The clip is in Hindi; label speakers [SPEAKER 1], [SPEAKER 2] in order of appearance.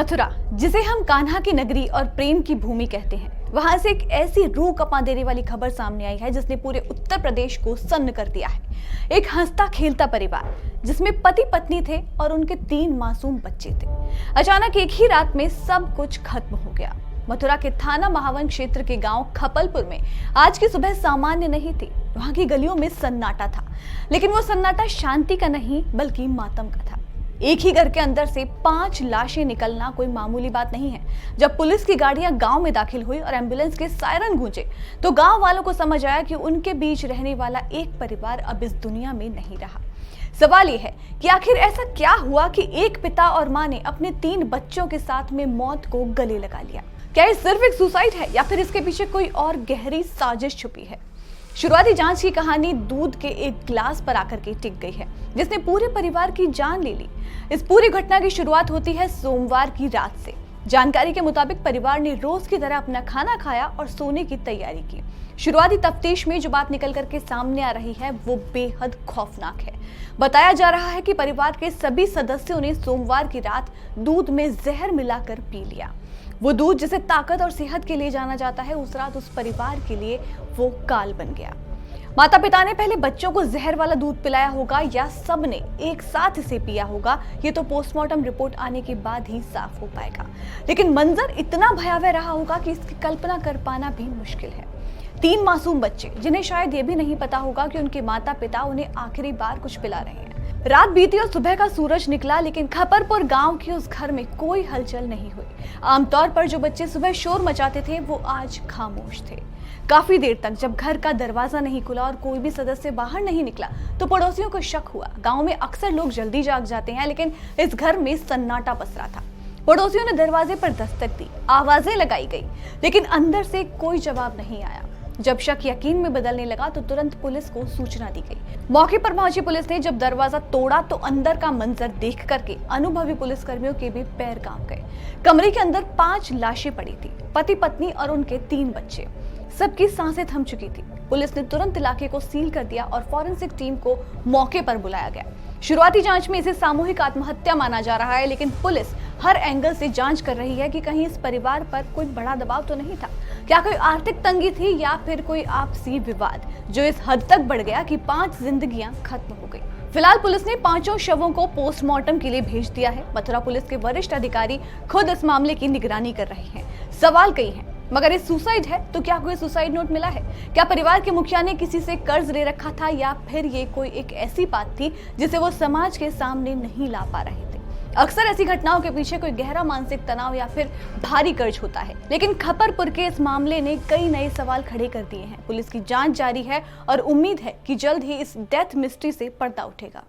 [SPEAKER 1] मथुरा, जिसे हम कान्हा की नगरी और प्रेम की भूमि कहते हैं, वहां से एक ऐसी रूह कपा देने वाली खबर सामने आई है जिसने पूरे उत्तर प्रदेश को सन्न कर दिया है। एक हंसता खेलता परिवार जिसमें पति पत्नी थे और उनके 3 मासूम बच्चे थे। अचानक एक ही रात में सब कुछ खत्म हो गया। मथुरा के थाना महावन क्षेत्र के गांव खपलपुर में आज की सुबह सामान्य नहीं थी। वहां की गलियों में सन्नाटा था, लेकिन वो सन्नाटा शांति का नहीं बल्कि मातम का था। एक ही घर के अंदर से 5 लाशें निकलना कोई मामूली बात नहीं है। जब पुलिस की गाड़ियां गांव में दाखिल हुई और एम्बुलेंस के सायरन गूंजे तो गांव वालों को समझ आया कि उनके बीच रहने वाला एक परिवार अब इस दुनिया में नहीं रहा। सवाल ये है कि आखिर ऐसा क्या हुआ कि एक पिता और मां ने अपने 3 बच्चों के साथ में मौत को गले लगा लिया। क्या ये सिर्फ एक सुसाइड है या फिर इसके पीछे कोई और गहरी साजिश छुपी है? शुरुआती जांच की कहानी दूध के एक गिलास पर आकर के टिक गई है, जिसने पूरे परिवार की जान ले ली। इस पूरी घटना की शुरुआत होती है सोमवार की रात से। जानकारी के मुताबिक परिवार ने रोज की तरह अपना खाना खाया और सोने की तैयारी की। शुरुआती तफ्तीश में जो बात निकल करके सामने आ रही है वो बेहद खौफनाक है। बताया जा रहा है कि परिवार के सभी सदस्यों ने सोमवार की रात दूध में जहर मिलाकर पी लिया। वो दूध जिसे ताकत और सेहत के लिए जाना जाता है, उस रात उस परिवार के लिए वो काल बन गया। माता पिता ने पहले बच्चों को जहर वाला दूध पिलाया होगा या सब ने एक साथ इसे पिया होगा, ये तो पोस्टमार्टम रिपोर्ट आने के बाद ही साफ हो पाएगा। लेकिन मंजर इतना भयावह रहा होगा कि इसकी कल्पना कर पाना भी मुश्किल है। 3 मासूम बच्चे जिन्हें शायद ये भी नहीं पता होगा कि उनके माता पिता उन्हें आखिरी बार कुछ पिला रहे हैं। रात बीती और सुबह का सूरज निकला, लेकिन खपरपुर गांव के उस घर में कोई हलचल नहीं हुई। आमतौर पर जो बच्चे सुबह शोर मचाते थे वो आज खामोश थे। काफी देर तक जब घर का दरवाजा नहीं खुला और कोई भी सदस्य बाहर नहीं निकला तो पड़ोसियों को शक हुआ। गांव में अक्सर लोग जल्दी जाग जाते हैं, लेकिन इस घर में सन्नाटा पसरा था। पड़ोसियों ने दरवाजे पर दस्तक दी, आवाजें लगाई गई, लेकिन अंदर से कोई जवाब नहीं आया। जब शक यकीन में बदलने लगा तो तुरंत पुलिस को सूचना दी गई। मौके पर पहुंची पुलिस ने जब दरवाजा तोड़ा तो अंदर का मंजर देख करके अनुभवी पुलिसकर्मियों के भी पैर कांप गए। कमरे के अंदर 5 लाशें पड़ी थी, पति पत्नी और उनके 3 बच्चे। सबकी सांसें थम चुकी थी। पुलिस ने तुरंत इलाके को सील कर दिया और फॉरेंसिक टीम को मौके पर बुलाया गया। शुरुआती जांच में इसे सामूहिक आत्महत्या माना जा रहा है, लेकिन पुलिस हर एंगल से जांच कर रही है कि कहीं इस परिवार पर कोई बड़ा दबाव तो नहीं था। क्या कोई आर्थिक तंगी थी या फिर कोई आपसी विवाद जो इस हद तक बढ़ गया कि 5 जिंदगियां खत्म हो गई। फिलहाल पुलिस ने 5 शवों को पोस्टमार्टम के लिए भेज दिया है। मथुरा पुलिस के वरिष्ठ अधिकारी खुद इस मामले की निगरानी कर रहे हैं। सवाल कई हैं, मगर ये सुसाइड है तो क्या कोई सुसाइड नोट मिला है? क्या परिवार के मुखिया ने किसी से कर्ज ले रखा था या फिर ये कोई एक ऐसी बात थी जिसे वो समाज के सामने नहीं ला पा रहे थे? अक्सर ऐसी घटनाओं के पीछे कोई गहरा मानसिक तनाव या फिर भारी कर्ज होता है, लेकिन खपरपुर के इस मामले ने कई नए सवाल खड़े कर दिए हैं। पुलिस की जांच जारी है और उम्मीद है कि जल्द ही इस डेथ मिस्ट्री से पर्दा उठेगा।